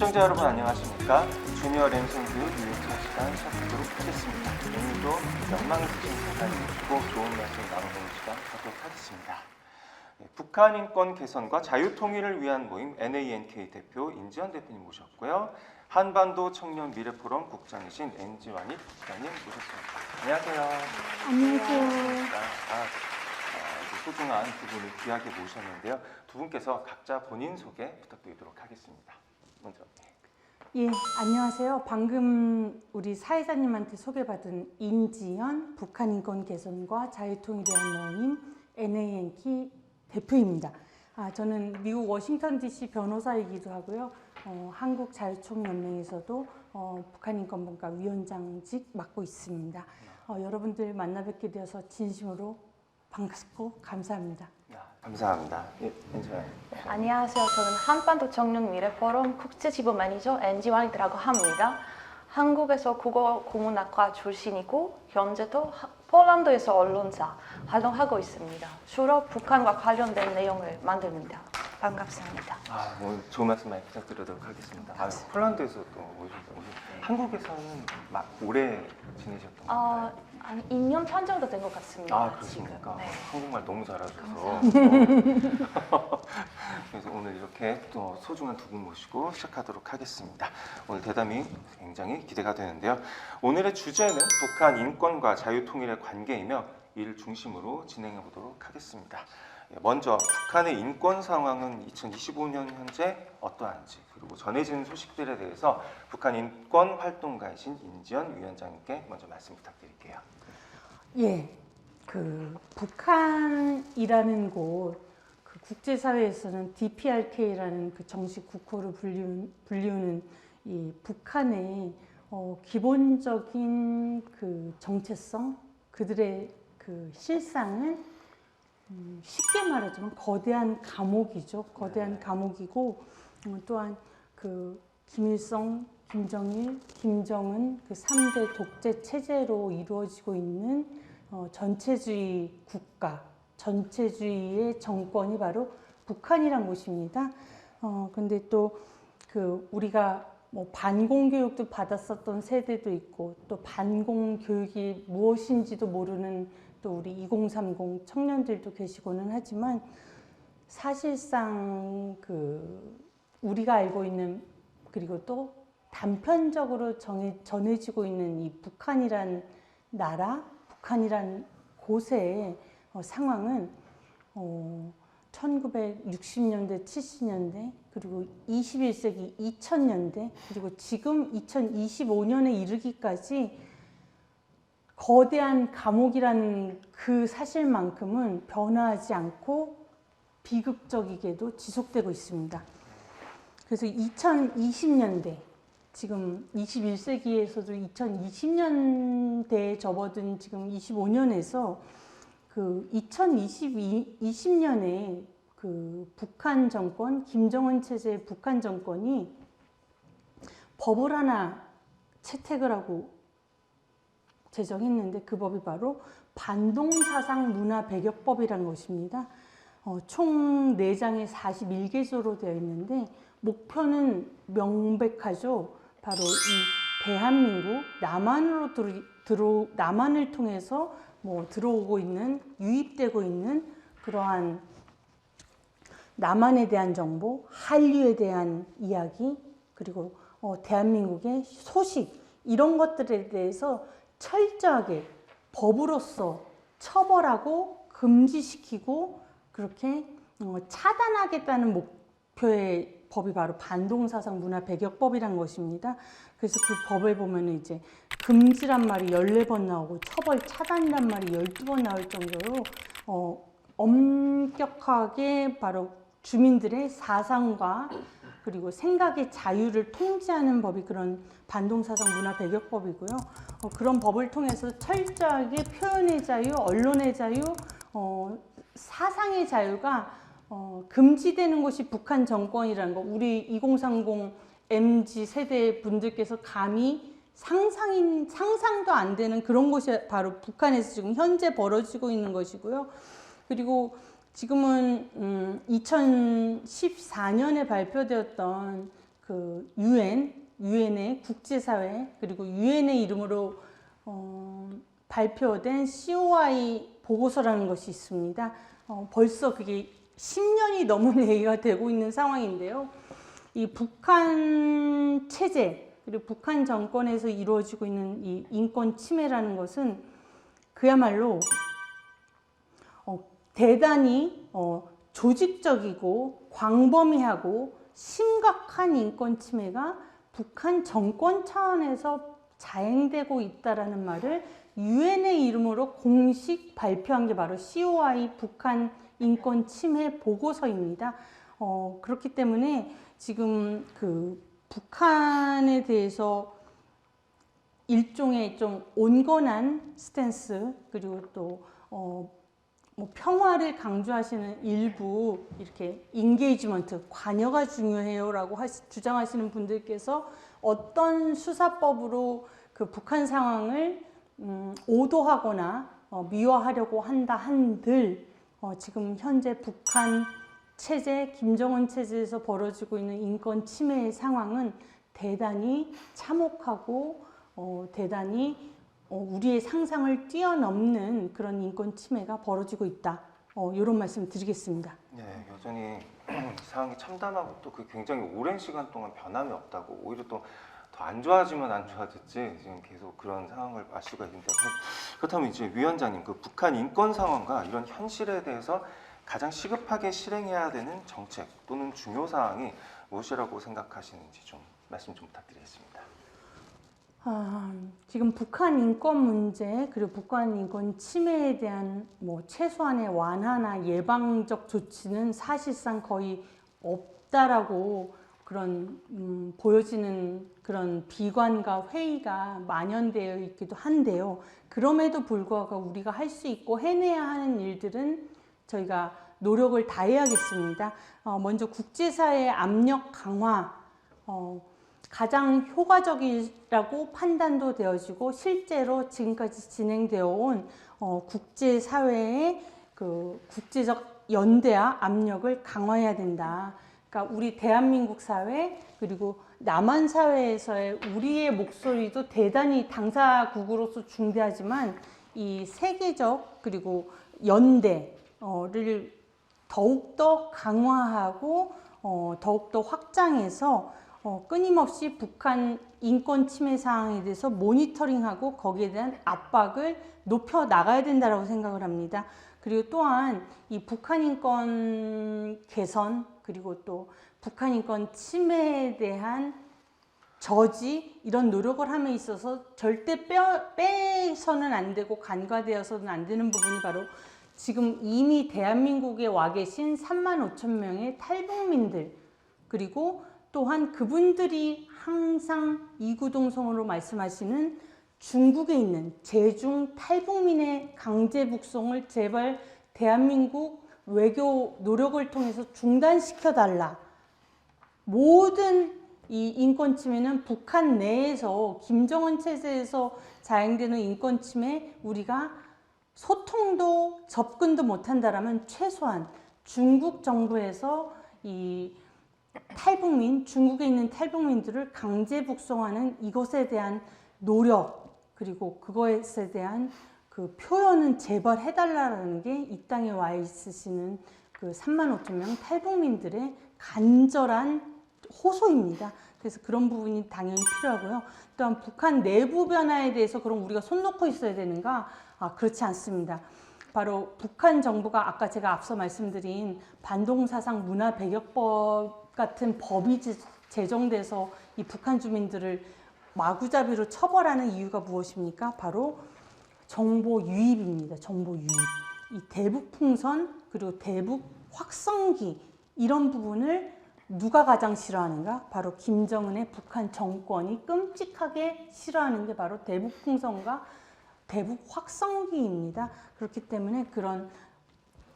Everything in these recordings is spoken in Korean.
시청자 여러분 안녕하십니까? 주니어 랜선 교육 2차 시간 시작하도록 하겠습니다. 오늘도 연망 있으신 강사님 모시고 좋은 말씀 나눠보는 시간 갖도록 하겠습니다. 북한 인권 개선과 자유통일을 위한 모임 NANK 대표 인지현 대표님 모셨고요. 한반도 청년 미래포럼 국장이신 엔지완이 국장님 모셨습니다. 안녕하세요. 안녕하세요. 소중한 두 분을 귀하게 모셨는데요. 두 분께서 각자 본인 소개 부탁드리도록 하겠습니다. 먼저. 예, 안녕하세요. 방금 우리 사회자님한테 소개받은 인지현 북한 인권 개선과 자유통일을 위한 모임 NANK 대표입니다. 저는 미국 워싱턴 DC 변호사이기도 하고요. 한국자유총연맹에서도 북한인권분과 위원장직 맡고 있습니다. 여러분들 만나 뵙게 되어서 진심으로 반갑고 감사합니다. 감사합니다. 예, 엔지완. 안녕하세요. 저는 한반도 청년 미래포럼 국제지부 매니저 엔지완이라고 합니다. 한국에서 국어국문학과 출신이고 현재도 폴란드에서 언론사 활동하고 있습니다. 주로 북한과 관련된 내용을 만듭니다. 반갑습니다. 오늘 좋은 말씀 많이 부탁드리도록 하겠습니다. 폴란드에서 또 오셨어요. 한국에서는 오래 지내셨던 건가요? 한 2년 반 정도 된 것 같습니다. 그렇습니까? 네. 한국말 너무 잘하셔서. 그래서 오늘 이렇게 또 소중한 두 분 모시고 시작하도록 하겠습니다. 오늘 대담이 굉장히 기대가 되는데요. 오늘의 주제는 북한 인권과 자유통일의 관계이며 이를 중심으로 진행해 보도록 하겠습니다. 먼저 북한의 인권 상황은 2025년 현재 어떠한지, 그리고 전해지는 소식들에 대해서 북한 인권 활동가이신 인지현 위원장님께 먼저 말씀 부탁드릴게요. 예, 북한이라는 곳, 국제사회에서는 DPRK라는 정식 국호를 불리우는 이 북한의 기본적인 정체성, 그들의 실상은 쉽게 말하자면 거대한 감옥이죠. 거대한 감옥이고, 또한 김일성, 김정일, 김정은 3대 독재 체제로 이루어지고 있는 전체주의 국가, 전체주의의 정권이 바로 북한이란 곳입니다. 근데 또 우리가 반공 교육도 받았었던 세대도 있고, 또 반공 교육이 무엇인지도 모르는 또 우리 2030 청년들도 계시고는 하지만, 사실상 우리가 알고 있는, 그리고 또 단편적으로 전해지고 있는 이 북한이란 나라, 북한이란 곳의 상황은 1960년대, 70년대, 그리고 21세기 2000년대, 그리고 지금 2025년에 이르기까지 거대한 감옥이라는 그 사실만큼은 변화하지 않고 비극적이게도 지속되고 있습니다. 그래서 2020년대, 지금 21세기에서도 2020년대에 접어든 지금 25년에서 2020년에 북한 정권, 김정은 체제의 북한 정권이 법을 하나 채택을 하고 제정했는데, 그 법이 바로 반동사상 문화배격법이라는 것입니다. 총 4장에 41개조로 되어 있는데, 목표는 명백하죠. 바로 이 대한민국, 남한을 통해서 들어오고 있는, 유입되고 있는 그러한 남한에 대한 정보, 한류에 대한 이야기, 그리고 대한민국의 소식, 이런 것들에 대해서 철저하게 법으로서 처벌하고 금지시키고 그렇게 차단하겠다는 목표의 법이 바로 반동사상 문화배격법이라는 것입니다. 그래서 그 법을 보면 이제 금지란 말이 14번 나오고 처벌 차단이란 말이 12번 나올 정도로 엄격하게 바로 주민들의 사상과 그리고 생각의 자유를 통제하는 법이 그런 반동사상 문화배격법이고요. 그런 법을 통해서 철저하게 표현의 자유, 언론의 자유, 사상의 자유가 금지되는 것이 북한 정권이라는 거, 우리 2030 MZ 세대 분들께서 감히 상상도 안 되는 그런 것이 바로 북한에서 지금 현재 벌어지고 있는 것이고요. 그리고 지금은 2014년에 발표되었던 그 유엔의 국제사회 그리고 유엔의 이름으로 발표된 COI 보고서라는 것이 있습니다. 벌써 그게 10년이 넘은 얘기가 되고 있는 상황인데요. 이 북한 체제 그리고 북한 정권에서 이루어지고 있는 이 인권 침해라는 것은 그야말로 대단히 조직적이고 광범위하고 심각한 인권 침해가 북한 정권 차원에서 자행되고 있다라는 말을 유엔의 이름으로 공식 발표한 게 바로 COI 북한 인권 침해 보고서입니다. 그렇기 때문에 지금 그 북한에 대해서 일종의 좀 온건한 스탠스 그리고 또 뭐 평화를 강조하시는 일부 이렇게 인게이지먼트 관여가 중요해요라고 주장하시는 분들께서 어떤 수사법으로 그 북한 상황을 오도하거나 미화하려고 한다 한들 지금 현재 북한 체제, 김정은 체제에서 벌어지고 있는 인권 침해의 상황은 대단히 참혹하고 대단히 우리의 상상을 뛰어넘는 그런 인권 침해가 벌어지고 있다. 이런 말씀 드리겠습니다. 네, 여전히 상황이 참담하고 또 그 굉장히 오랜 시간 동안 변함이 없다고 오히려 또 더 안 좋아지면 안 좋아졌지 지금 계속 그런 상황을 알 수가 있는데 그렇다면 이제 위원장님 그 북한 인권 상황과 이런 현실에 대해서 가장 시급하게 실행해야 되는 정책 또는 중요 사항이 무엇이라고 생각하시는지 좀 말씀 좀 부탁드리겠습니다. 지금 북한 인권 문제 그리고 북한 인권 침해에 대한 뭐 최소한의 완화나 예방적 조치는 사실상 거의 없다라고 그런 보여지는 그런 비관과 회의가 만연되어 있기도 한데요. 그럼에도 불구하고 우리가 할 수 있고 해내야 하는 일들은 저희가 노력을 다해야겠습니다. 먼저 국제사회의 압력 강화 가장 효과적이라고 판단도 되어지고 실제로 지금까지 진행되어 온 국제사회의 그 국제적 연대와 압력을 강화해야 된다. 그러니까 우리 대한민국 사회 그리고 남한 사회에서의 우리의 목소리도 대단히 당사국으로서 중대하지만 이 세계적 그리고 연대를 더욱더 강화하고 더욱더 확장해서 끊임없이 북한 인권 침해 사항에 대해서 모니터링하고 거기에 대한 압박을 높여 나가야 된다고 생각을 합니다. 그리고 또한 이 북한 인권 개선 그리고 또 북한 인권 침해에 대한 저지 이런 노력을 함에 있어서 절대 빼서는 안 되고 간과되어서는 안 되는 부분이 바로 지금 이미 대한민국에 와 계신 3만 5천 명의 탈북민들 그리고 또한 그분들이 항상 이구동성으로 말씀하시는 중국에 있는 제중 탈북민의 강제 북송을 제발 대한민국 외교 노력을 통해서 중단시켜 달라. 모든 이 인권 침해는 북한 내에서 김정은 체제에서 자행되는 인권 침해 우리가 소통도 접근도 못한다라면 최소한 중국 정부에서 이 탈북민, 중국에 있는 탈북민들을 강제 북송하는 이것에 대한 노력 그리고 그것에 대한 그 표현은 제발 해달라는 게 이 땅에 와 있으시는 그 3만 5천 명 탈북민들의 간절한 호소입니다. 그래서 그런 부분이 당연히 필요하고요. 또한 북한 내부 변화에 대해서 그럼 우리가 손 놓고 있어야 되는가? 그렇지 않습니다. 바로 북한 정부가 아까 제가 앞서 말씀드린 반동사상 문화 배격법 같은 법이 제정돼서 이 북한 주민들을 마구잡이로 처벌하는 이유가 무엇입니까? 바로 정보 유입입니다. 정보 유입. 이 대북 풍선 그리고 대북 확성기 이런 부분을 누가 가장 싫어하는가? 바로 김정은의 북한 정권이 끔찍하게 싫어하는 게 바로 대북 풍선과 대북 확성기입니다. 그렇기 때문에 그런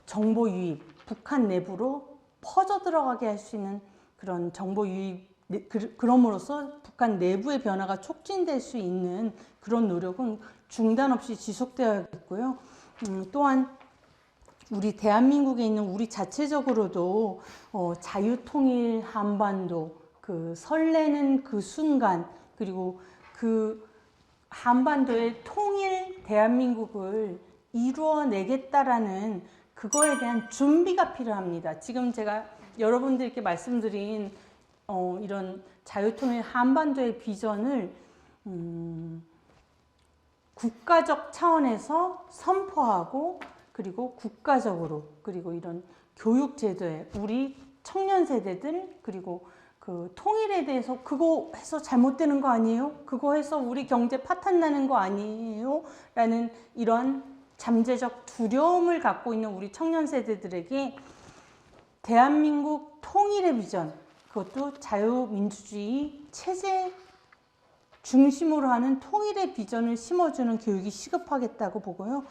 정보 유입, 북한 내부로 퍼져 들어가게 할 수 있는 그런 정보 유입, 그럼으로써 북한 내부의 변화가 촉진될 수 있는 그런 노력은 중단 없이 지속되어야겠고요. 또한 우리 대한민국에 있는 우리 자체적으로도 자유통일 한반도 그 설레는 그 순간, 그리고 그 한반도의 통일 대한민국을 이루어내겠다라는 그거에 대한 준비가 필요합니다. 지금 제가 여러분들께 말씀드린 이런 자유통일 한반도의 비전을 국가적 차원에서 선포하고, 그리고 국가적으로, 그리고 이런 교육 제도에 우리 청년 세대들, 그리고 그 통일에 대해서 그거 해서 잘못되는 거 아니에요? 그거 해서 우리 경제 파탄 나는 거 아니에요? 라는 이런 잠재적 두려움을 갖고 있는 우리 청년 세대들에게 대한민국 통일의 비전, 그것도 자유민주주의 체제 중심으로 하는 통일의 비전을 심어주는 교육이 시급하겠다고 보고요.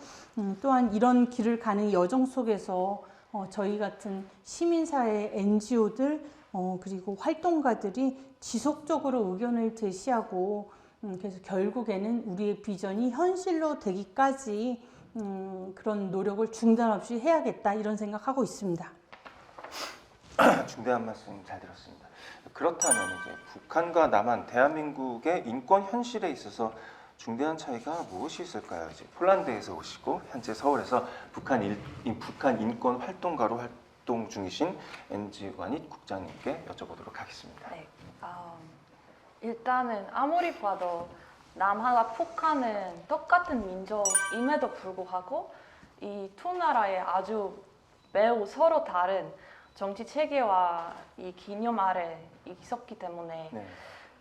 또한 이런 길을 가는 여정 속에서 저희 같은 시민사회 NGO들 그리고 활동가들이 지속적으로 의견을 제시하고, 그래서 결국에는 우리의 비전이 현실로 되기까지 그런 노력을 중단 없이 해야겠다, 이런 생각하고 있습니다. 중대한 말씀 잘 들었습니다. 그렇다면 이제 북한과 남한, 대한민국의 인권 현실에 있어서 중대한 차이가 무엇이 있을까요? 이제 폴란드에서 오시고 현재 서울에서 북한 인권 활동가로 활동 중이신 NG완익 국장님께 여쭤보도록 하겠습니다. 네. 일단은 아무리 봐도 남한과 북한은 똑같은 민족임에도 불구하고 이 두 나라의 아주 매우 서로 다른 정치 체계와 이 기념 아래 있었기 때문에 네.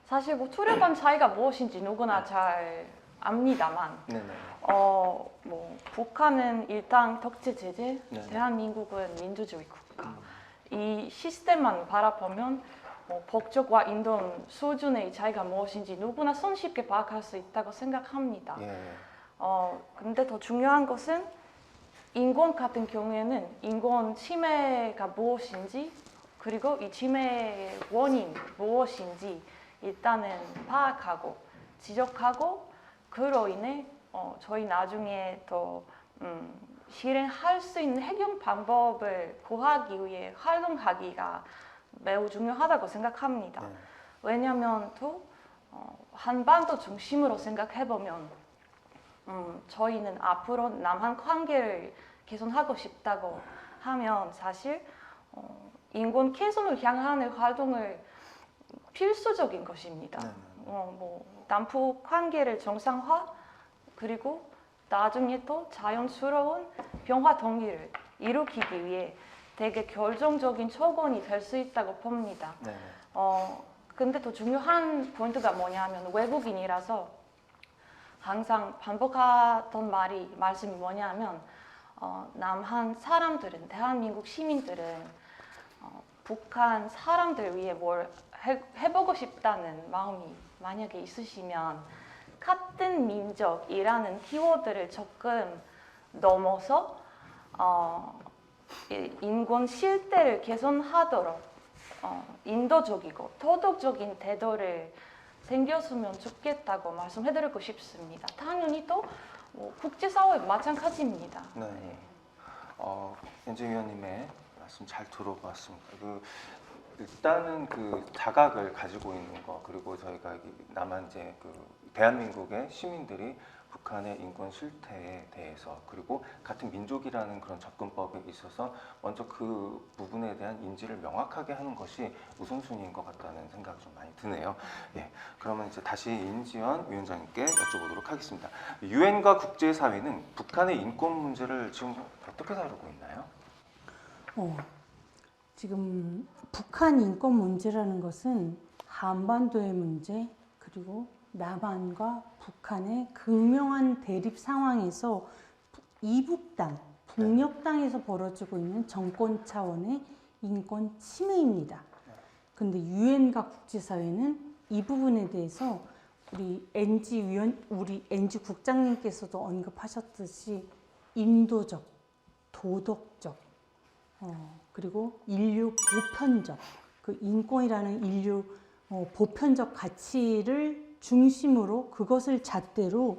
사실 뭐 뚜렷한 차이가 무엇인지 누구나 잘 압니다만 네네. 뭐 북한은 일당 독재 제재, 네. 대한민국은 민주주의 국가. 이 시스템만 바라보면 뭐 법적과 인권 수준의 차이가 무엇인지 누구나 손쉽게 파악할 수 있다고 생각합니다. 예. 근데 더 중요한 것은 인권 같은 경우에는 인권 침해가 무엇인지, 그리고 이 침해의 원인 무엇인지 일단은 파악하고 지적하고, 그로 인해 저희 나중에 더 실행할 수 있는 해결 방법을 구하기 위해 활동하기가 매우 중요하다고 생각합니다. 네. 왜냐하면 또 한반도 중심으로 생각해보면 저희는 앞으로 남한 관계를 개선하고 싶다고 하면 사실 인권 개선을 향하는 활동을 필수적인 것입니다. 네. 뭐 남북 관계를 정상화, 그리고 나중에 또 자연스러운 평화 통일을 이루기 위해 되게 결정적인 조건이 될 수 있다고 봅니다. 네. 근데 더 중요한 포인트가 뭐냐면 외국인이라서 항상 반복하던 말씀이 뭐냐면 남한 사람들은, 대한민국 시민들은 북한 사람들 위해 뭘 해보고 싶다는 마음이 만약에 있으시면 같은 민족이라는 키워드를 조금 넘어서 인권 실태를 개선하도록 인도적이고 도덕적인 태도를 생겼으면 좋겠다고 말씀해드리고 싶습니다. 당연히 또 국제사회 마찬가지입니다. 네. 엔지 위원님의 말씀 잘 들어봤습니다. 일단은 그 자각을 가지고 있는 거, 그리고 저희가 남한 이제 대한민국의 시민들이 북한의 인권 실태에 대해서, 그리고 같은 민족이라는 그런 접근법에 있어서 먼저 그 부분에 대한 인지를 명확하게 하는 것이 우선순위인 것 같다는 생각이 좀 많이 드네요. 예, 그러면 이제 다시 인지원 위원장님께 여쭤보도록 하겠습니다. 유엔과 국제사회는 북한의 인권 문제를 지금 어떻게 다루고 있나요? 지금 북한 인권 문제라는 것은 한반도의 문제, 그리고 남한과 북한의 극명한 대립 상황에서 이북당, 북녘땅에서 벌어지고 있는 정권 차원의 인권 침해입니다. 근데 유엔과 국제사회는 이 부분에 대해서 우리 NG 국장님께서도 언급하셨듯이 인도적, 도덕적, 그리고 인류 보편적, 그 인권이라는 인류 보편적 가치를 중심으로, 그것을 잣대로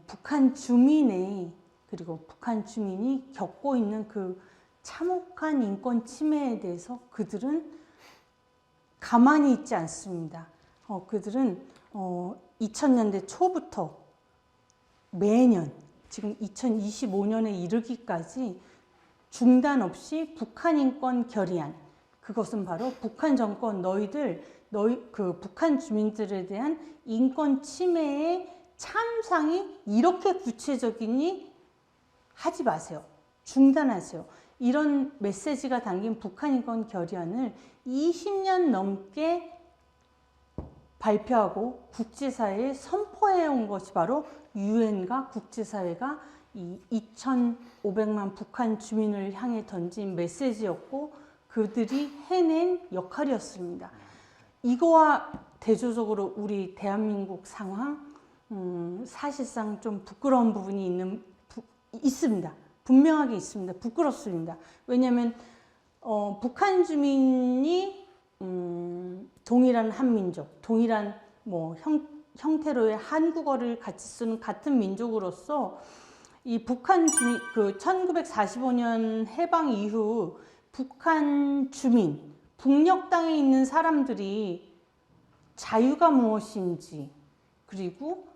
북한 주민의, 그리고 북한 주민이 겪고 있는 그 참혹한 인권 침해에 대해서 그들은 가만히 있지 않습니다. 그들은 2000년대 초부터 매년 지금 2025년에 이르기까지 중단 없이 북한 인권 결의안, 그것은 바로 북한 정권 그 북한 주민들에 대한 인권 침해의 참상이 이렇게 구체적이니 하지 마세요. 중단하세요. 이런 메시지가 담긴 북한 인권 결의안을 20년 넘게 발표하고 국제사회에 선포해온 것이 바로 유엔과 국제사회가 이 2,500만 북한 주민을 향해 던진 메시지였고 그들이 해낸 역할이었습니다. 이거와 대조적으로 우리 대한민국 상황 사실상 좀 부끄러운 부분이 있습니다. 분명하게 있습니다. 부끄럽습니다. 왜냐하면 북한 주민이 동일한 한민족, 동일한 형태로의 한국어를 같이 쓰는 같은 민족으로서 이 북한 주민, 1945년 해방 이후 북한 주민, 북녘 땅에 있는 사람들이 자유가 무엇인지 그리고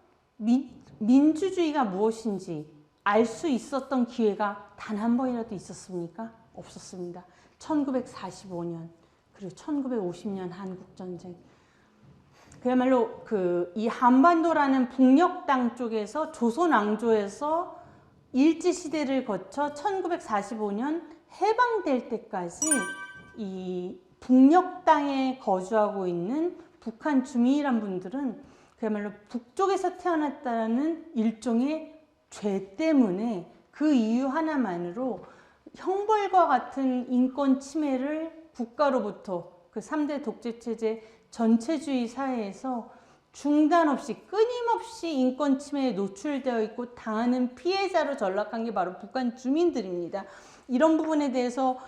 민주주의가 무엇인지 알 수 있었던 기회가 단 한 번이라도 있었습니까? 없었습니다. 1945년 그리고 1950년 한국전쟁, 그야말로 이 한반도라는 북녘 땅 쪽에서 조선 왕조에서 일제시대를 거쳐 1945년 해방될 때까지 이 북녘 땅에 거주하고 있는 북한 주민이란 분들은 그야말로 북쪽에서 태어났다는 일종의 죄 때문에 그 이유 하나만으로 형벌과 같은 인권 침해를 국가로부터 그 3대 독재체제 전체주의 사회에서 중단 없이 끊임없이 인권 침해에 노출되어 있고 당하는 피해자로 전락한 게 바로 북한 주민들입니다. 이런 부분에 대해서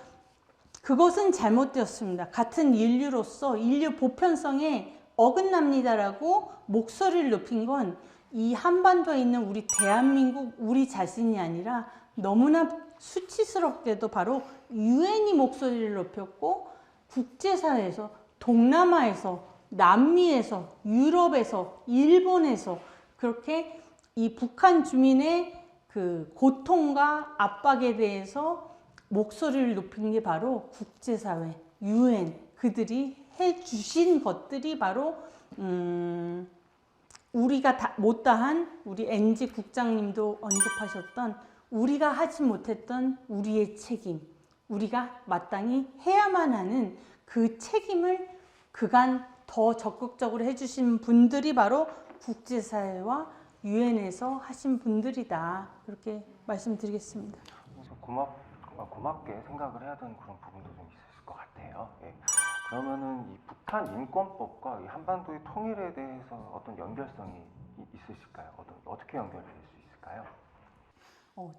그것은 잘못되었습니다. 같은 인류로서 인류 보편성에 어긋납니다라고 목소리를 높인 건 이 한반도에 있는 우리 대한민국 우리 자신이 아니라 너무나 수치스럽게도 바로 유엔이 목소리를 높였고 국제사회에서 동남아에서 남미에서 유럽에서 일본에서 그렇게 이 북한 주민의 그 고통과 압박에 대해서 목소리를 높인 게 바로 국제사회, 유엔, 그들이 해주신 것들이 바로 우리가 못다한 우리 NG 국장님도 언급하셨던 우리가 하지 못했던 우리의 책임, 우리가 마땅히 해야만 하는 그 책임을 그간 더 적극적으로 해주신 분들이 바로 국제사회와 유엔에서 하신 분들이다. 그렇게 말씀드리겠습니다. 그래서 고맙게 생각을 해야 되는 그런 부분도 좀 있을 것 같아요. 예. 그러면은 이 북한 인권법과 이 한반도의 통일에 대해서 어떤 연결성이 있으실까요? 어떻게 연결될 수 있을까요?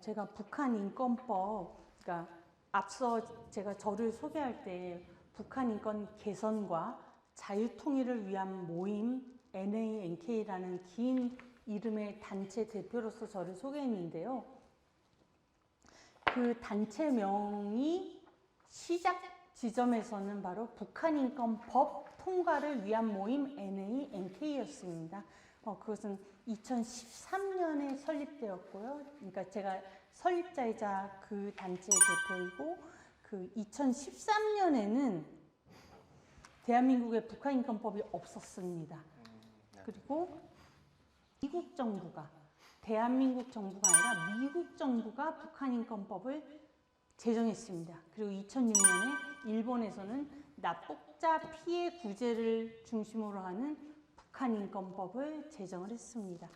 제가 북한 인권법, 그러니까 앞서 제가 저를 소개할 때 북한 인권 개선과 자유통일을 위한 모임 NANK라는 긴 이름의 단체 대표로서 저를 소개했는데요. 그 단체명이 시작 지점에서는 바로 북한 인권법 통과를 위한 모임 NANK였습니다. 그것은 2013년에 설립되었고요. 그러니까 제가 설립자이자 그 단체의 대표이고, 그 2013년에는 대한민국에 북한 인권법이 없었습니다. 그리고 미국 정부가, 대한민국 정부가 아니라 미국 정부가 북한 인권법을 제정했습니다. 그리고 2006년에 일본에서는 납북자 피해 구제를 중심으로 하는 북한 인권법을 제정을 했습니다.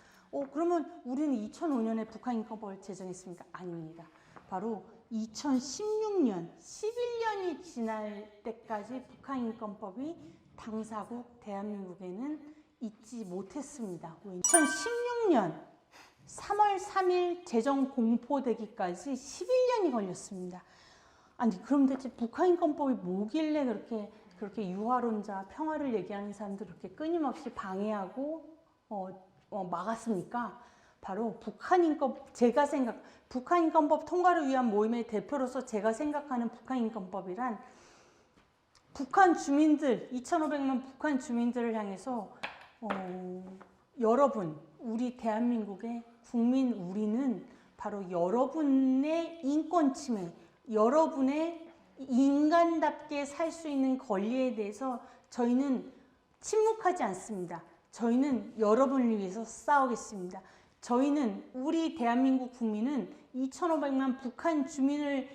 그러면 우리는 2005년에 북한 인권법을 제정했습니까? 아닙니다. 바로 2016년, 11년이 지날 때까지 북한 인권법이 당사국 대한민국에는 있지 못했습니다. 2016년 3월 3일 제정 공포되기까지 11년이 걸렸습니다. 아니 그럼 대체 북한 인권법이 뭐길래 그렇게 유화론자, 평화를 얘기하는 사람들 그렇게 끊임없이 방해하고 막았습니까? 바로 북한 인권법 통과를 위한 모임의 대표로서 제가 생각하는 북한 인권법이란 북한 주민들, 2,500만 북한 주민들을 향해서 여러분, 우리 대한민국의 국민 우리는 바로 여러분의 인권 침해, 여러분의 인간답게 살 수 있는 권리에 대해서 저희는 침묵하지 않습니다. 저희는 여러분을 위해서 싸우겠습니다. 저희는 우리 대한민국 국민은 2,500만 북한 주민을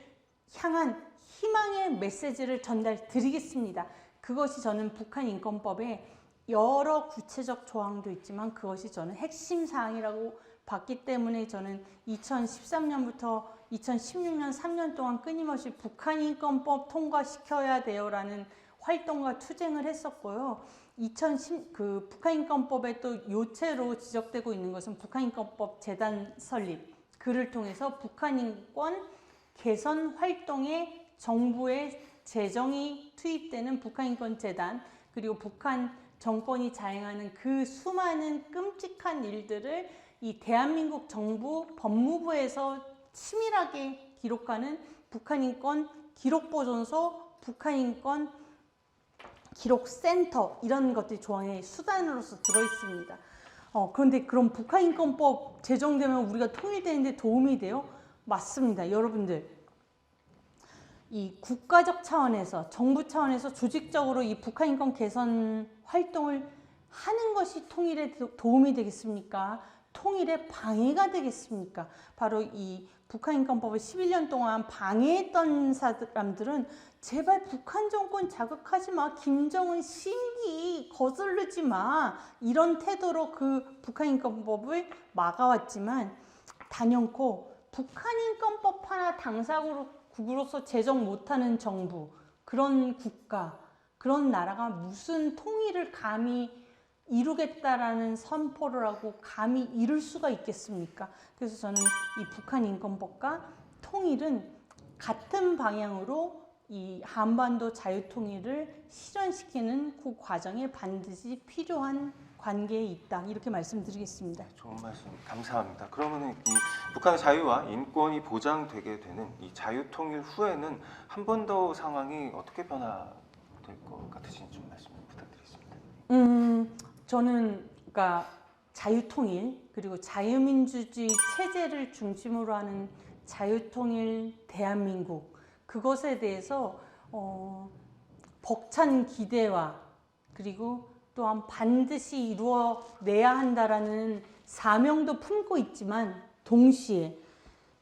향한 희망의 메시지를 전달드리겠습니다. 그것이 저는 북한 인권법의 여러 구체적 조항도 있지만 그것이 저는 핵심 사항이라고 봤기 때문에 저는 2013년부터 2016년 3년 동안 끊임없이 북한 인권법 통과시켜야 돼요라는 활동과 투쟁을 했었고요. 북한 인권법의 또 요체로 지적되고 있는 것은 북한 인권법 재단 설립, 그를 통해서 북한 인권 개선 활동에 정부의 재정이 투입되는 북한 인권 재단, 그리고 북한 정권이 자행하는 그 수많은 끔찍한 일들을 이 대한민국 정부 법무부에서 치밀하게 기록하는 북한인권 기록보존소, 북한인권 기록센터, 이런 것들이 조항의 수단으로서 들어있습니다. 그런데 그럼 북한인권법 제정되면 우리가 통일되는데 도움이 돼요? 맞습니다. 여러분들, 이 국가적 차원에서, 정부 차원에서 조직적으로 이 북한인권 개선 활동을 하는 것이 통일에 도움이 되겠습니까? 통일에 방해가 되겠습니까? 바로 이 북한인권법을 11년 동안 방해했던 사람들은 제발 북한 정권 자극하지 마, 김정은 신기 거슬르지 마, 이런 태도로 그 북한인권법을 막아왔지만 단연코 북한인권법 하나 당사국으로서 제정 못하는 정부, 그런 국가, 그런 나라가 무슨 통일을 감히 이루겠다라는 선포를 하고 감히 이룰 수가 있겠습니까? 그래서 저는 이 북한인권법과 통일은 같은 방향으로 이 한반도 자유통일을 실현시키는 그 과정에 반드시 필요한 관계에 있다, 이렇게 말씀드리겠습니다. 좋은 말씀 감사합니다. 그러면 이 북한의 자유와 인권이 보장되게 되는 이 자유통일 후에는 한 번 더 상황이 어떻게 변화될 것 같으신지 좀 말씀 부탁드리겠습니다. 저는 그러니까 자유통일, 그리고 자유민주주의 체제를 중심으로 하는 자유통일 대한민국, 그것에 대해서 벅찬 기대와, 그리고 또한 반드시 이루어내야 한다라는 사명도 품고 있지만 동시에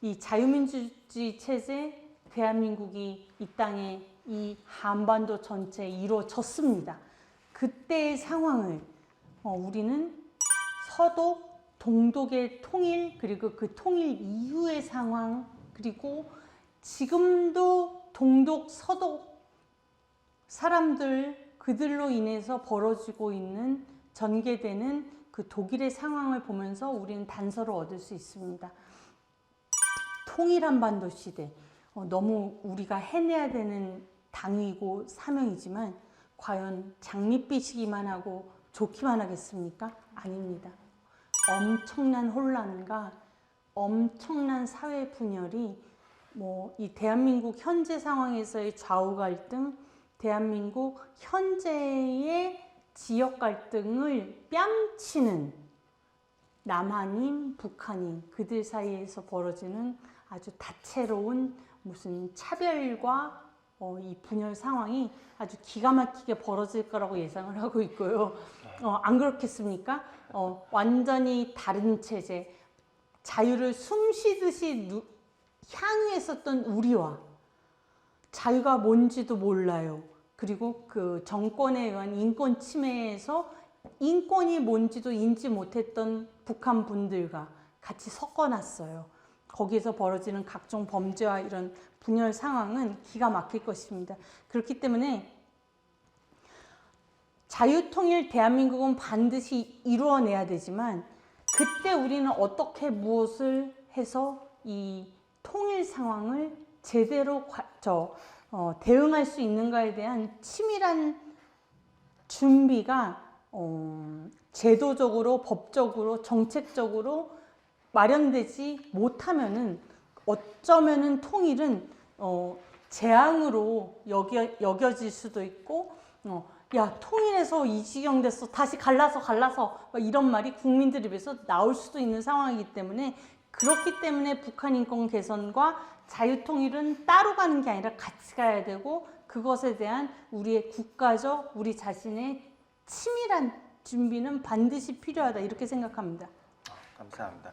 이 자유민주주의 체제 대한민국이 이 땅에, 이 한반도 전체에 이루어졌습니다. 그때의 상황을 우리는 서독, 동독의 통일, 그리고 그 통일 이후의 상황, 그리고 지금도 동독, 서독 사람들, 그들로 인해서 벌어지고 있는, 전개되는 그 독일의 상황을 보면서 우리는 단서를 얻을 수 있습니다. 통일 한반도 시대, 너무 우리가 해내야 되는 당위고 사명이지만 과연 장밋빛이기만 하고 좋기만 하겠습니까? 아닙니다. 엄청난 혼란과 엄청난 사회 분열이 이 대한민국 현재 상황에서의 좌우 갈등, 대한민국 현재의 지역 갈등을 뺨치는 남한인, 북한인, 그들 사이에서 벌어지는 아주 다채로운 무슨 차별과 이 분열 상황이 아주 기가 막히게 벌어질 거라고 예상을 하고 있고요. 안 그렇겠습니까? 완전히 다른 체제, 자유를 숨쉬듯이 향유했었던 우리와 자유가 뭔지도 몰라요. 그리고 그 정권에 의한 인권 침해에서 인권이 뭔지도 인지 못했던 북한 분들과 같이 섞어놨어요. 거기에서 벌어지는 각종 범죄와 이런 분열 상황은 기가 막힐 것입니다. 그렇기 때문에 자유통일 대한민국은 반드시 이루어내야 되지만 그때 우리는 어떻게 무엇을 해서 이 통일 상황을 제대로 대응할 수 있는가에 대한 치밀한 준비가 제도적으로, 법적으로, 정책적으로 마련되지 못하면은 어쩌면은 통일은 재앙으로 여겨질 수도 있고, 야, 통일해서 이 지경 됐어. 다시 갈라서 막 이런 말이 국민들 입에서 나올 수도 있는 상황이기 때문에, 그렇기 때문에 북한 인권 개선과 자유통일은 따로 가는 게 아니라 같이 가야 되고, 그것에 대한 우리의 국가적, 우리 자신의 치밀한 준비는 반드시 필요하다, 이렇게 생각합니다. 감사합니다.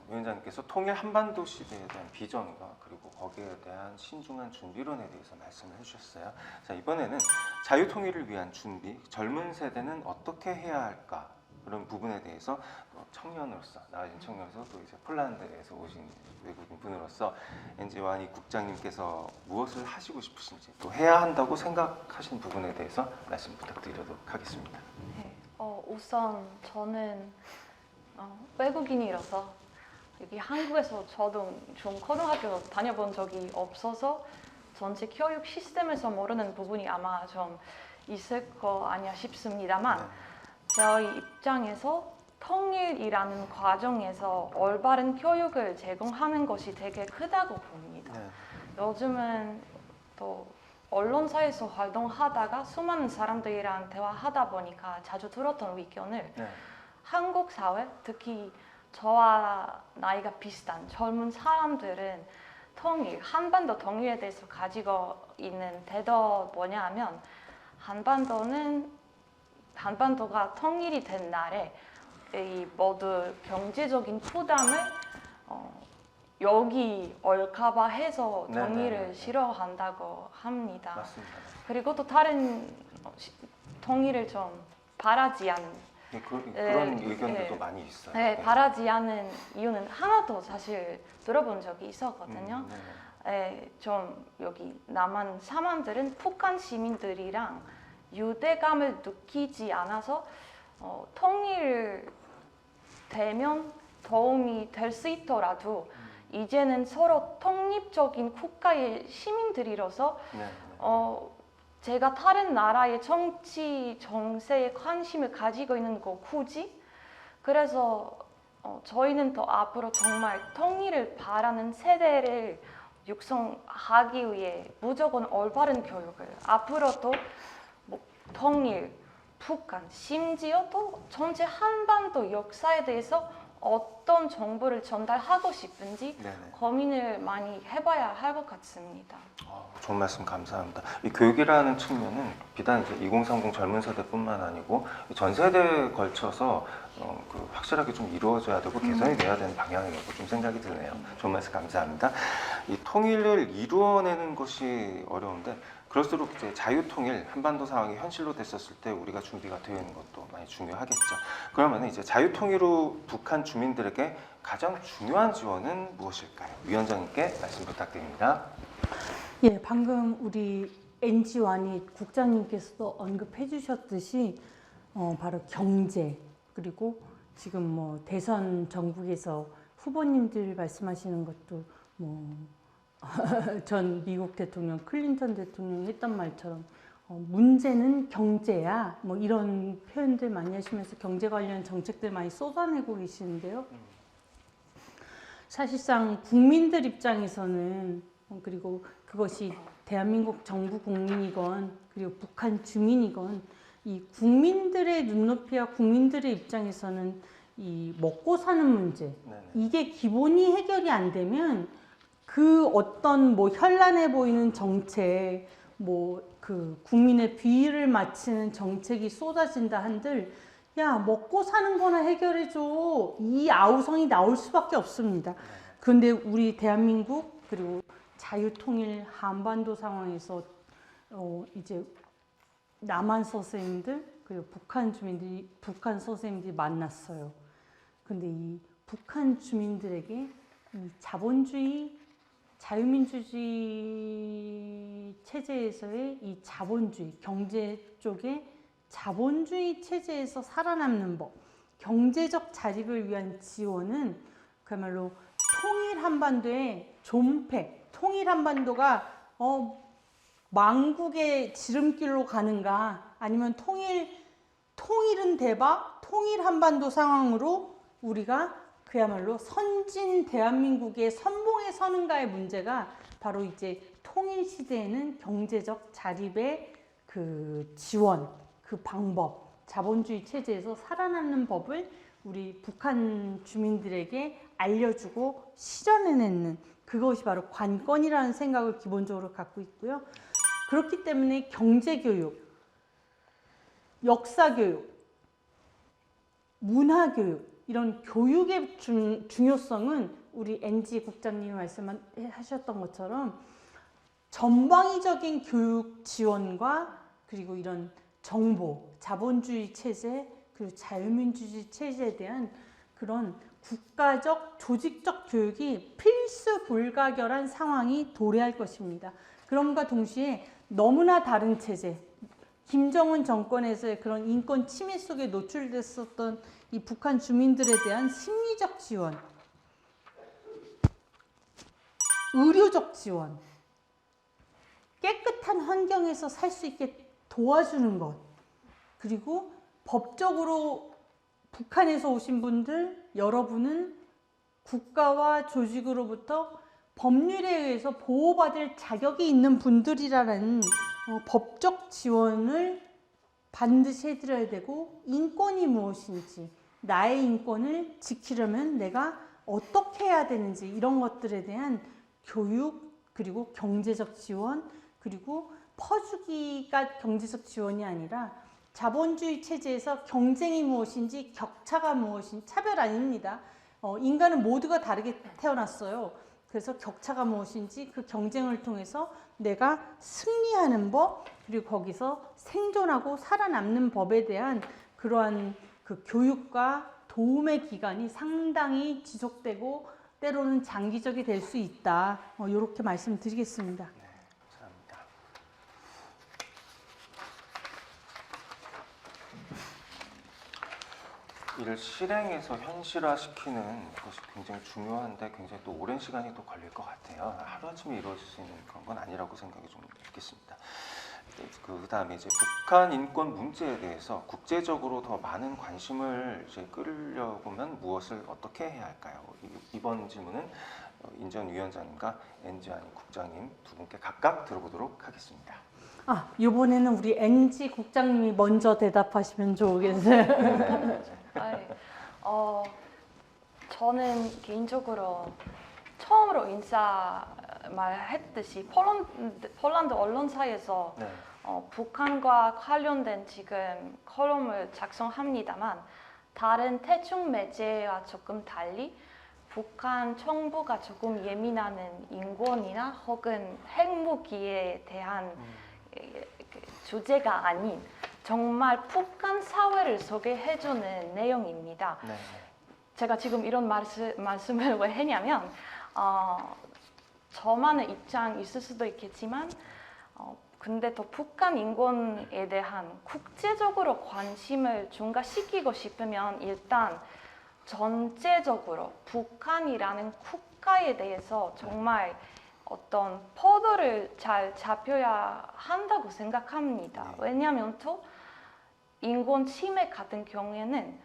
위원장님께서 통일 한반도 시대에 대한 비전과 그리고 거기에 대한 신중한 준비론에 대해서 말씀을 해주셨어요. 자, 이번에는 자유통일을 위한 준비, 젊은 세대는 어떻게 해야 할까, 그런 부분에 대해서 청년으로서, 나아진 청년으로서, 또 이제 폴란드에서 오신 외국인 분으로서 엔지완이 국장님께서 무엇을 하시고 싶으신지, 또 해야 한다고 생각하시는 부분에 대해서 말씀 부탁드리도록 하겠습니다. 네. 우선 저는 외국인이라서 여기 한국에서 저도 좀 고등학교 다녀본 적이 없어서 전체 교육 시스템에서 모르는 부분이 아마 좀 있을 거 아니야 싶습니다만, 저희 입장에서 통일이라는 과정에서 올바른 교육을 제공하는 것이 되게 크다고 봅니다. 요즘은 또 언론사에서 활동하다가 수많은 사람들이랑 대화하다 보니까 자주 들었던 의견을, 한국 사회, 특히 저와 나이가 비슷한 젊은 사람들은 통일, 한반도 통일에 대해서 가지고 있는 태도 뭐냐 하면, 한반도가 통일이 된 날에 이 모두 경제적인 부담을 여기 올까봐 해서 통일을 싫어한다고 합니다. 맞습니다. 그리고 또 다른 통일을 좀 바라지 않는, 그런 의견들도 많이 있어요. 네, 바라지 않는 이유는 하나도 사실 들어본 적이 있었거든요. 좀 여기 남한 사람들은 북한 시민들이랑 유대감을 느끼지 않아서 통일되면 도움이 될 수 있더라도 이제는 서로 독립적인 국가의 시민들이라서 제가 다른 나라의 정치 정세에 관심을 가지고 있는 거 굳이? 그래서 저희는 더 앞으로 정말 통일을 바라는 세대를 육성하기 위해 무조건 올바른 교육을, 앞으로도 통일, 북한, 심지어 또 전체 한반도 역사에 대해서 어떤 정보를 전달하고 싶은지 고민을 많이 해봐야 할 것 같습니다. 좋은 말씀 감사합니다. 이 교육이라는 측면은 비단 이제 2030 젊은 세대뿐만 아니고 전 세대에 걸쳐서 확실하게 좀 이루어져야 되고 개선이 돼야 되는 방향이라고 좀 생각이 드네요. 좋은 말씀 감사합니다. 이 통일을 이루어내는 것이 어려운데, 그럴수록 이제 자유통일, 한반도 상황이 현실로 됐었을 때 우리가 준비가 되어 있는 것도 많이 중요하겠죠. 그러면 이제 자유통일 후 북한 주민들에게 가장 중요한 지원은 무엇일까요? 위원장님께 말씀 부탁드립니다. 예, 방금 우리 엔지완이 국장님께서도 언급해 주셨듯이 바로 경제, 그리고 지금 뭐 대선 전국에서 후보님들 말씀하시는 것도 전 미국 대통령 클린턴 대통령이 했던 말처럼 문제는 경제야, 뭐 이런 표현들 많이 하시면서 경제 관련 정책들 많이 쏟아내고 계시는데요. 사실상 국민들 입장에서는, 그리고 그것이 대한민국 정부 국민이건 그리고 북한 주민이건, 이 국민들의 눈높이와 국민들의 입장에서는 이 먹고 사는 문제, 이게 기본이 해결이 안 되면 그 어떤 뭐 현란해 보이는 정책, 그 국민의 비위를 맞추는 정책이 쏟아진다 한들, 야, 먹고 사는 거나 해결해줘, 이 아우성이 나올 수밖에 없습니다. 그런데 우리 대한민국, 그리고 자유통일 한반도 상황에서 이제 남한 선생님들 그리고 북한 주민들이, 북한 선생님들이 만났어요. 근데 이 북한 주민들에게 이 자본주의, 자유민주주의 체제에서의 이 자본주의, 경제 쪽의 자본주의 체제에서 살아남는 법, 경제적 자립을 위한 지원은 그야말로 통일 한반도의 존폐, 통일 한반도가 망국의 지름길로 가는가, 아니면 통일은 대박, 통일 한반도 상황으로 우리가 그야말로 선진 대한민국의 선봉에 서는가의 문제가 바로 이제 통일 시대에는 경제적 자립의 그 지원, 그 방법, 자본주의 체제에서 살아남는 법을 우리 북한 주민들에게 알려주고 실현해내는 그것이 바로 관건이라는 생각을 기본적으로 갖고 있고요. 그렇기 때문에 경제교육, 역사교육, 문화교육 이런 교육의 중요성은 우리 NG 국장님이 말씀하셨던 것처럼 전방위적인 교육 지원과 그리고 이런 정보, 자본주의 체제 그리고 자유민주주의 체제에 대한 그런 국가적, 조직적 교육이 필수 불가결한 상황이 도래할 것입니다. 그럼과 동시에 너무나 다른 체제, 김정은 정권에서의 그런 인권 침해 속에 노출됐었던 이 북한 주민들에 대한 심리적 지원, 의료적 지원, 깨끗한 환경에서 살 수 있게 도와주는 것, 그리고 법적으로 북한에서 오신 분들, 여러분은 국가와 조직으로부터 법률에 의해서 보호받을 자격이 있는 분들이라는 법적 지원을 반드시 해드려야 되고, 인권이 무엇인지, 나의 인권을 지키려면 내가 어떻게 해야 되는지 이런 것들에 대한 교육, 그리고 경제적 지원, 그리고 퍼주기가 경제적 지원이 아니라 자본주의 체제에서 경쟁이 무엇인지, 격차가 무엇인지, 차별 아닙니다. 인간은 모두가 다르게 태어났어요. 그래서 격차가 무엇인지 그 경쟁을 통해서 내가 승리하는 법, 그리고 거기서 생존하고 살아남는 법에 대한 그러한 그 교육과 도움의 기간이 상당히 지속되고 때로는 장기적이 될 수 있다. 이렇게 말씀드리겠습니다. 네, 감사합니다. 이를 실행해서 현실화시키는 것이 굉장히 중요한데 굉장히 또 오랜 시간이 또 걸릴 것 같아요. 하루아침에 이루어질 수 있는 그런 건 아니라고 생각이 좀 있겠습니다. 그 다음에 이제 북한 인권 문제에 대해서 국제적으로 더 많은 관심을 이제 끌려고면 무엇을 어떻게 해야 할까요? 이번 질문은 인전 위원장님과 NG환 국장님 두 분께 각각 들어보도록 하겠습니다. 이번에는 우리 NG 국장님이 먼저 대답하시면 좋겠어요. 저는 개인적으로 처음으로 인사 말했듯이 폴란드 언론사에서 네. 북한과 관련된 지금 컬럼을 작성합니다만 다른 대중 매체와 조금 달리 북한 정부가 조금 예민하는 인권이나 혹은 핵무기에 대한 주제가 아닌 정말 북한 사회를 소개해주는 내용입니다. 네. 제가 지금 이런 말씀을 왜 했냐면 저만의 입장이 있을 수도 있겠지만 근데 더 북한 인권에 대한 국제적으로 관심을 증가시키고 싶으면 일단 전체적으로 북한이라는 국가에 대해서 정말 어떤 포도를 잘 잡혀야 한다고 생각합니다. 왜냐하면 또 인권 침해 같은 경우에는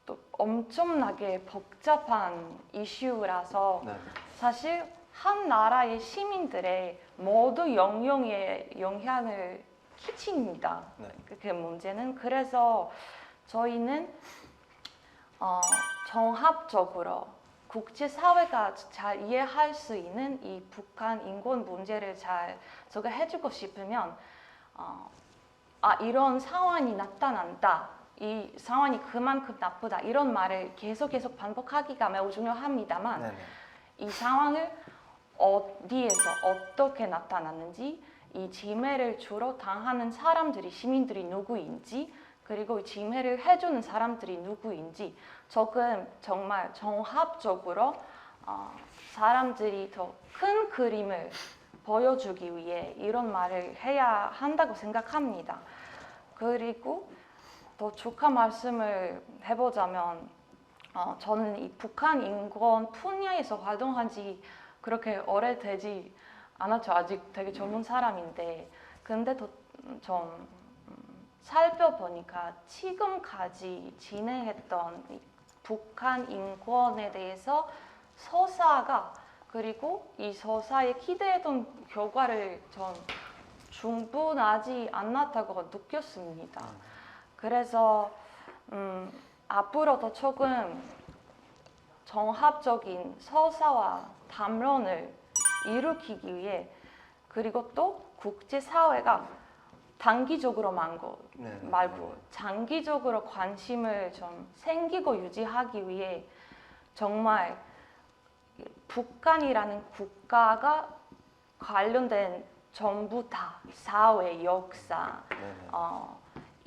또 엄청나게 복잡한 이슈라서 네. 사실 한 나라의 시민들의 모두 영향을 끼칩니다. 네. 그 문제는 그래서 저희는 종합적으로 국제사회가 잘 이해할 수 있는 이 북한 인권 문제를 잘 소개해주고 싶으면 이런 상황이 나타난다. 이 상황이 그만큼 나쁘다. 이런 말을 계속 반복하기가 매우 중요합니다만 네네. 이 상황을 어디에서 어떻게 나타났는지, 이 침해를 주로 당하는 사람들이, 시민들이 누구인지, 그리고 이 침해를 해주는 사람들이 누구인지 조금 정말 종합적으로 사람들이 더 큰 그림을 보여주기 위해 이런 말을 해야 한다고 생각합니다. 그리고 더 추가 말씀을 해보자면 저는 이 북한 인권 분야에서 활동한 지 그렇게 오래되지 않았죠. 아직 되게 젊은 사람인데 근데 더 좀 살펴보니까 지금까지 진행했던 이 북한 인권에 대해서 서사가 그리고 이 서사에 기대했던 결과를 전 충분하지 않았다고 느꼈습니다. 그래서 앞으로도 조금 종합적인 서사와 담론을 일으키기 위해 그리고 또 국제사회가 단기적으로 말고 장기적으로 관심을 좀 생기고 유지하기 위해 정말 북한이라는 국가가 관련된 전부 다 사회, 역사,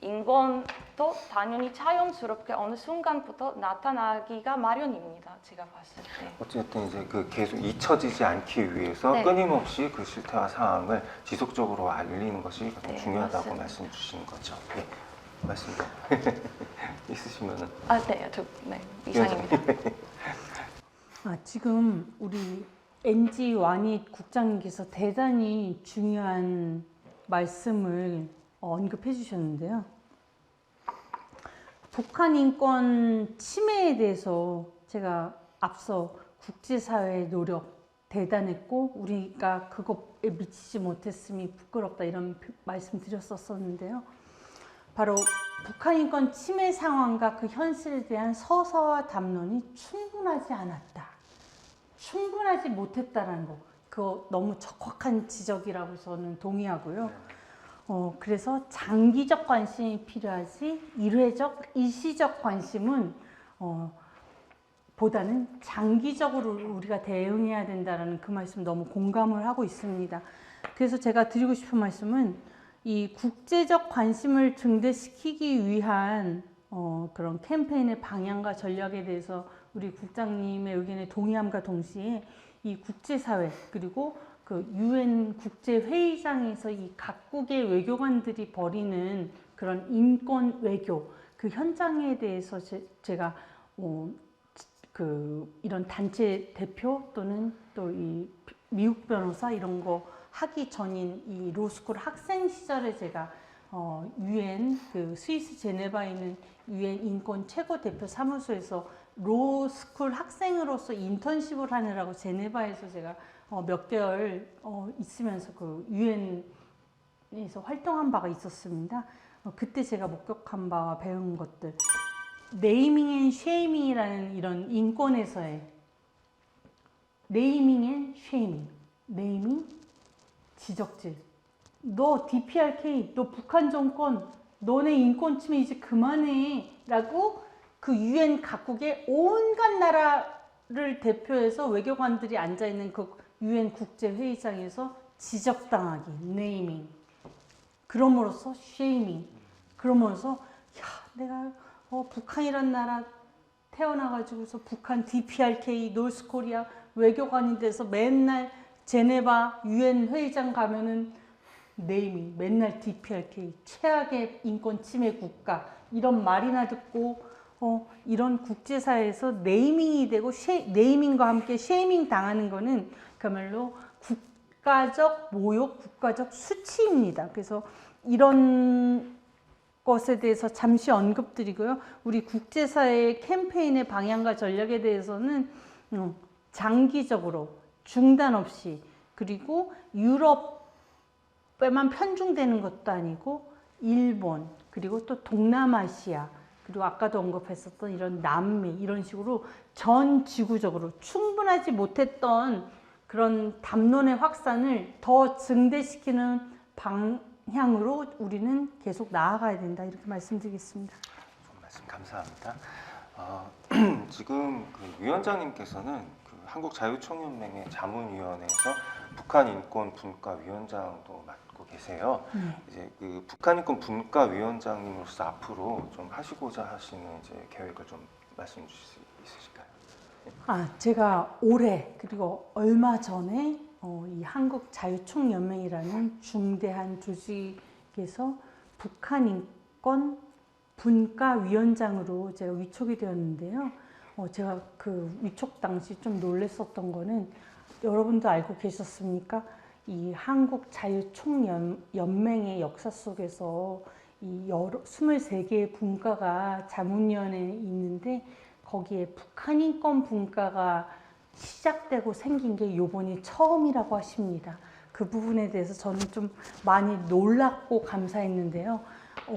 인권도 당연히 자연스럽게 어느 순간부터 나타나기가 마련입니다. 제가 봤을 때. 어쨌든 이제 그 계속 잊혀지지 않기 위해서 네. 끊임없이 그 실태와 상황을 지속적으로 알리는 것이 가장 네, 중요하다고 맞습니다. 말씀 주시는 거죠. 예, 말씀 있으시면은. 네, 이상입니다. 지금 우리 NG 와닛 국장님께서 대단히 중요한 말씀을 언급해 주셨는데요. 북한 인권 침해에 대해서 제가 앞서 국제사회의 노력 대단했고 우리가 그것에 미치지 못했음이 부끄럽다 이런 말씀 드렸었는데요. 바로 북한 인권 침해 상황과 그 현실에 대한 서사와 담론이 충분하지 않았다. 충분하지 못했다라는 거. 그거 너무 적확한 지적이라고 저는 동의하고요. 그래서 장기적 관심이 필요하지 일회적, 일시적 관심은 보다는 장기적으로 우리가 대응해야 된다는 그 말씀 너무 공감을 하고 있습니다. 그래서 제가 드리고 싶은 말씀은 이 국제적 관심을 증대시키기 위한 그런 캠페인의 방향과 전략에 대해서 우리 국장님의 의견에 동의함과 동시에 이 국제사회 그리고 그 UN 국제회의장에서 이 각국의 외교관들이 벌이는 그런 인권 외교 그 현장에 대해서 제가 이런 단체 대표 또는 또 이 미국 변호사 이런 거 하기 전인 이 로스쿨 학생 시절에 제가 UN 그 스위스 제네바에 있는 UN 인권 최고 대표 사무소에서 로스쿨 학생으로서 인턴십을 하느라고 제네바에서 제가 몇 개월 있으면서 그 UN에서 활동한 바가 있었습니다. 그때 제가 목격한 바와 배운 것들, 네이밍 앤 쉐이밍이라는 이런 인권에서의 네이밍 앤 쉐이밍, 네이밍 지적질. 너 DPRK, 너 북한 정권, 너네 인권 침해 이제 그만해 라고 그 UN 각국의 온갖 나라를 대표해서 외교관들이 앉아있는 그 UN 국제회의장에서 지적당하기, 네이밍. 그럼으로써 쉐이밍. 그러면서 야, 내가 북한이란 나라 태어나가지고서 북한 DPRK, 노스코리아 외교관이 돼서 맨날 제네바 UN 회의장 가면은 네이밍, 맨날 DPRK, 최악의 인권 침해 국가 이런 말이나 듣고 이런 국제사회에서 네이밍이 되고 네이밍과 함께 쉐이밍 당하는 거는 그야말로 국가적 모욕, 국가적 수치입니다. 그래서 이런 것에 대해서 잠시 언급드리고요. 우리 국제사회의 캠페인의 방향과 전략에 대해서는 장기적으로 중단 없이 그리고 유럽에만 편중되는 것도 아니고 일본 그리고 또 동남아시아 그리고 아까도 언급했었던 이런 남미 이런 식으로 전 지구적으로 충분하지 못했던 그런 담론의 확산을 더 증대시키는 방향으로 우리는 계속 나아가야 된다 이렇게 말씀드리겠습니다. 좋은 말씀 감사합니다. 지금 그 위원장님께서는 그 한국자유총연맹의 자문위원회에서 북한인권분과위원장도 맡고 계세요. 이제 그 북한인권분과위원장님으로서 앞으로 좀 하시고자 하시는 이제 계획을 좀 말씀 주실 수 있으실까요? 제가 올해 그리고 얼마 전에 이 한국자유총연맹이라는 중대한 조직에서 북한인권 분과위원장으로 제가 위촉이 되었는데요. 제가 그 위촉 당시 좀 놀랬었던 거는 여러분도 알고 계셨습니까? 이 한국자유총연맹의 역사 속에서 이 23개의 분과가 자문위원회에 있는데 거기에 북한인권 분과가 시작되고 생긴 게 요번이 처음이라고 하십니다. 그 부분에 대해서 저는 좀 많이 놀랐고 감사했는데요.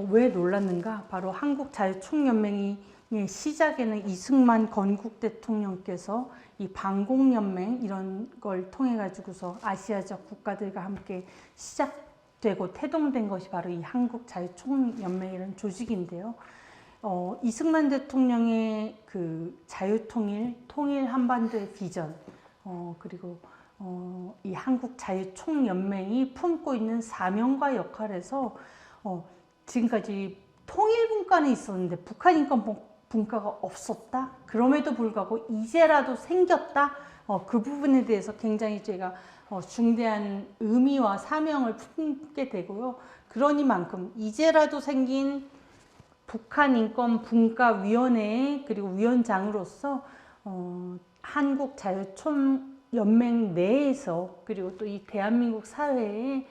왜 놀랐는가? 바로 한국자유총연맹이 시작에는 이승만 건국 대통령께서 이 반공연맹 이런 걸 통해 가지고서 아시아적 국가들과 함께 시작되고 태동된 것이 바로 이 한국자유총연맹이라는 조직인데요. 이승만 대통령의 그 자유통일, 통일 한반도의 비전, 그리고 이 한국자유총연맹이 품고 있는 사명과 역할에서 지금까지 통일 분과는 있었는데 북한 인권 분과가 없었다. 그럼에도 불구하고 이제라도 생겼다. 그 부분에 대해서 굉장히 제가 중대한 의미와 사명을 품게 되고요. 그러니만큼 이제라도 생긴 북한 인권 분과위원회 그리고 위원장으로서 한국자유총연맹 내에서 그리고 또 이 대한민국 사회에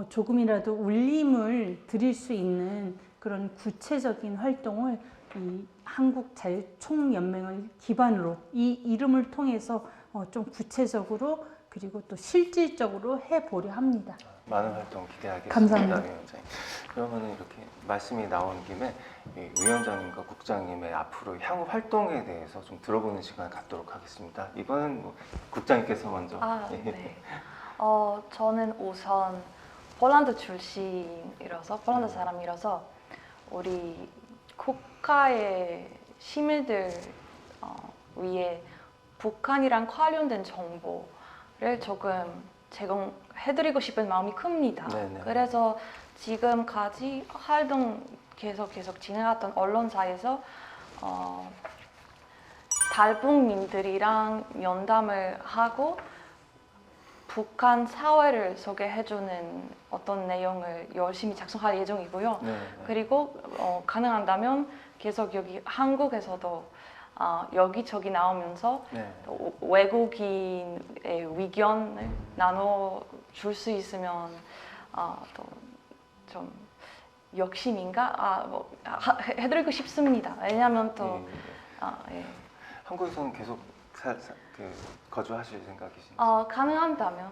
조금이라도 울림을 드릴 수 있는 그런 구체적인 활동을 이 한국자유총연맹을 기반으로 이 이름을 통해서 좀 구체적으로 그리고 또 실질적으로 해보려 합니다. 많은 활동 기대하겠습니다. 감사합니다. 위원장님. 그러면 이렇게 말씀이 나온 김에 이 위원장님과 국장님의 앞으로 향후 활동에 대해서 좀 들어보는 시간 갖도록 하겠습니다. 이번은 뭐 국장님께서 먼저. 네. 저는 우선 폴란드 출신이라서 폴란드 사람이라서 우리 국가의 시민들 위해 북한이랑 관련된 정보를 조금 제공해드리고 싶은 마음이 큽니다. 네네. 그래서 지금까지 활동 계속 진행했던 언론사에서 탈북민들이랑 면담을 하고 북한 사회를 소개해주는 어떤 내용을 열심히 작성할 예정이고요. 네. 그리고 가능한다면 계속 여기 한국에서도 여기저기 나오면서 네. 또 외국인의 의견을 나눠줄 수 있으면 또 좀 욕심인가? 해드리고 싶습니다. 왜냐하면 또 예. 예. 한국에서는 계속 거주하실 생각이신가요? 가능한다면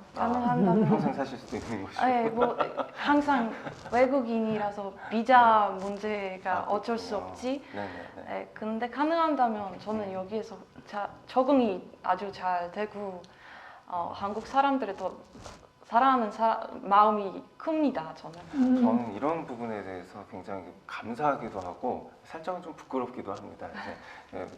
평생 사실 수도 있는 것이고. 뭐 항상 외국인이라서 비자 문제가 어쩔 수 그렇군요. 없지. 네네네. 근데 가능한다면 저는 여기에서 적응이 아주 잘 되고 한국 사람들을 더 사랑하는 마음이 큽니다. 저는 이런 부분에 대해서 굉장히 감사하기도 하고 살짝은 좀 부끄럽기도 합니다. 이제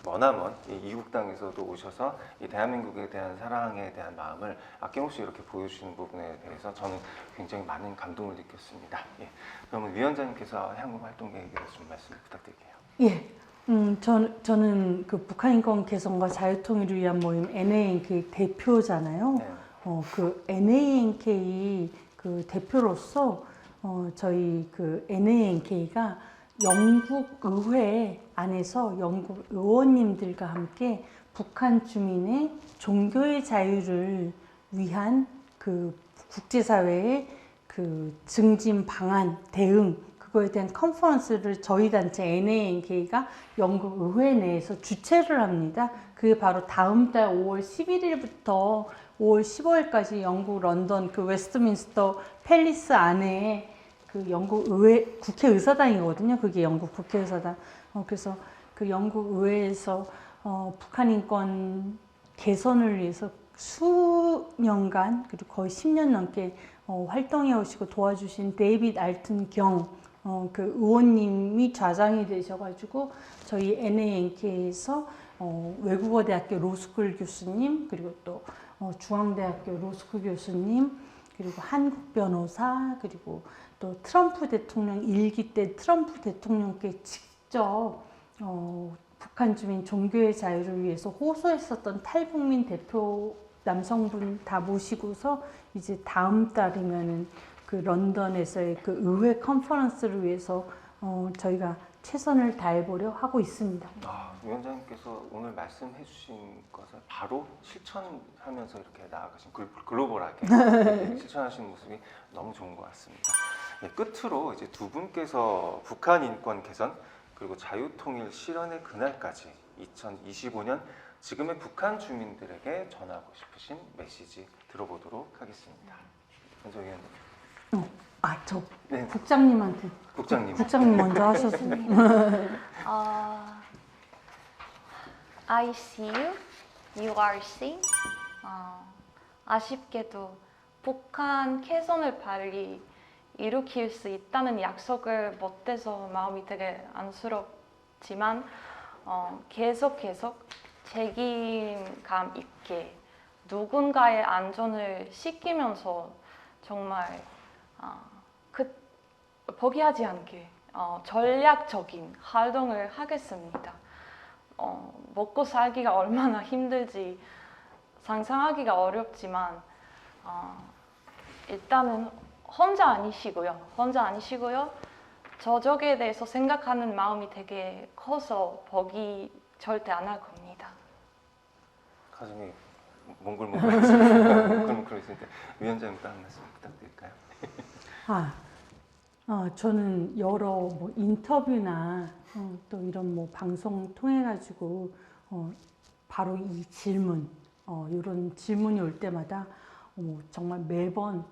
머나먼 이국 땅에서도 오셔서 이 대한민국에 대한 사랑에 대한 마음을 아낌없이 이렇게 보여주시는 부분에 대해서 저는 굉장히 많은 감동을 느꼈습니다. 예. 그러면 위원장님께서 향후 활동 계획에 대해서 좀 말씀 부탁드릴게요. 예. 저는 그 북한 인권 개선과 자유통일을 위한 모임 NANK 대표잖아요. 네. 그 NANK 그 대표로서 저희 그 NANK가 영국 의회 안에서 영국 의원님들과 함께 북한 주민의 종교의 자유를 위한 그 국제사회의 그 증진 방안 대응 그거에 대한 컨퍼런스를 저희 단체 NANK가 영국 의회 내에서 주최를 합니다. 그게 바로 다음 달 5월 11일부터 5월 15일까지 영국 런던 그 웨스트민스터 팰리스 안에 그 영국 의회 국회의사당이거든요. 그게 영국 국회의사당. 그래서 그 영국 의회에서 북한 인권 개선을 위해서 수년간 그리고 거의 10년 넘게 활동해 오시고 도와주신 데이빗 알튼 경 그 의원님이 좌장이 되셔가지고 저희 NANK에서 외국어 대학교 로스쿨 교수님 그리고 또 중앙대학교 로스쿨 교수님 그리고 한국 변호사 그리고 또 트럼프 대통령 일기 때 트럼프 대통령께 직접 북한 주민 종교의 자유를 위해서 호소했었던 탈북민 대표 남성분 다 모시고서 이제 다음 달이면은 그 런던에서의 그 의회 컨퍼런스를 위해서 저희가 최선을 다해보려 하고 있습니다. 위원장님께서 오늘 말씀해 주신 것을 바로 실천하면서 이렇게 나아가신 글로벌하게 실천하시는 모습이 너무 좋은 것 같습니다. 네, 끝으로 이제 두 분께서 북한 인권 개선 그리고 자유통일 실현의 그날까지 2025년 지금의 북한 주민들에게 전하고 싶으신 메시지 들어보도록 하겠습니다. 먼저 위원님. 저 네, 국장님한테. 국장님. 국장님 먼저 하셔서. I see you, you are seen. 아쉽게도 북한 개선을 빨리 일으킬 수 있다는 약속을 못해서 마음이 되게 안쓰럽지만 계속 책임감 있게 누군가의 안전을 지키면서 정말 포기하지 않게 전략적인 활동을 하겠습니다. 먹고 살기가 얼마나 힘들지 상상하기가 어렵지만 일단은 혼자 아니시고요. 저쪽에 대해서 생각하는 마음이 되게 커서 포기 절대 안 할 겁니다. 가슴이 몽글몽글 있는데 위원장님도 한 말씀 부탁드릴까요? 저는 여러 뭐 인터뷰나 또 이런 뭐 방송 통해 가지고 바로 이 질문, 이런 질문이 올 때마다 정말 매번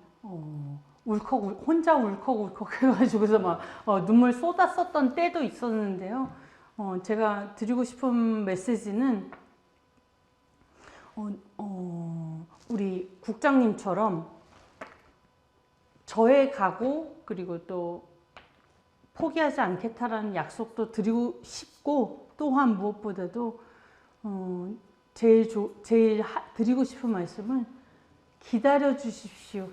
혼자 울컥울컥 해가지고서 막 눈물 쏟았었던 때도 있었는데요. 제가 드리고 싶은 메시지는 우리 국장님처럼 저의 각오 그리고 또 포기하지 않겠다라는 약속도 드리고 싶고 또한 무엇보다도 제일 드리고 싶은 말씀은 기다려 주십시오.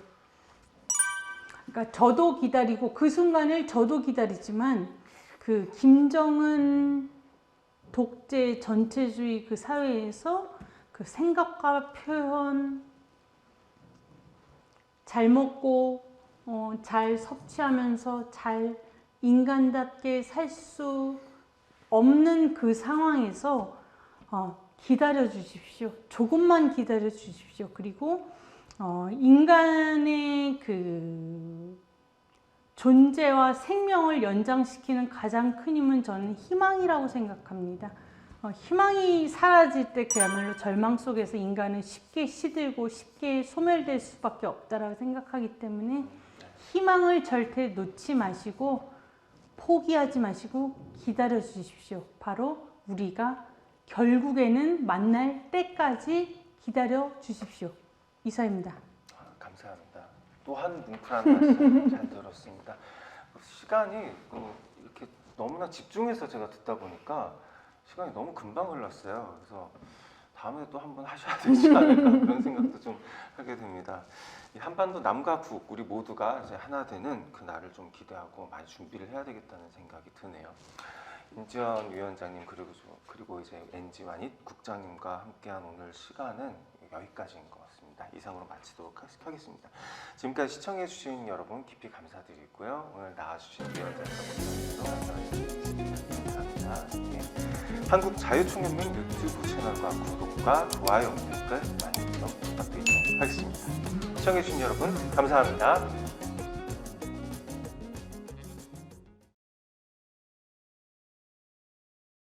그러니까 저도 기다리고 그 순간을 저도 기다리지만 그 김정은 독재 전체주의 그 사회에서 그 생각과 표현 잘 먹고 잘 섭취하면서 잘 인간답게 살 수 없는 그 상황에서 기다려 주십시오. 조금만 기다려 주십시오. 그리고 인간의 그 존재와 생명을 연장시키는 가장 큰 힘은 저는 희망이라고 생각합니다. 희망이 사라질 때 그야말로 절망 속에서 인간은 쉽게 시들고 쉽게 소멸될 수밖에 없다라고 생각하기 때문에 희망을 절대 놓지 마시고 포기하지 마시고 기다려 주십시오. 바로 우리가 결국에는 만날 때까지 기다려 주십시오. 이사입니다. 감사합니다. 또 한 뭉클한 말씀 잘 들었습니다. 시간이 이렇게 너무나 집중해서 제가 듣다 보니까 시간이 너무 금방 흘렀어요. 그래서 다음에 또 한번 하셔야 되지 않을까 그런 생각도 좀 하게 됩니다. 이 한반도 남과 북 우리 모두가 이제 하나 되는 그 날을 좀 기대하고 많이 준비를 해야 되겠다는 생각이 드네요. 임지연 위원장님 그리고 이제 NG 완잇 국장님과 함께한 오늘 시간은 여기까지인 것 같습니다. 이상으로 마치도록 하겠습니다. 지금까지 시청해주신 여러분 깊이 감사드리고요. 오늘 나와주신 위원장님과 감사합니다. 예. 한국자유총연맹 유튜브 채널과 구독과 좋아요, 댓글 많이 좀 부탁드리도록 하겠습니다. 시청해주신 여러분 감사합니다.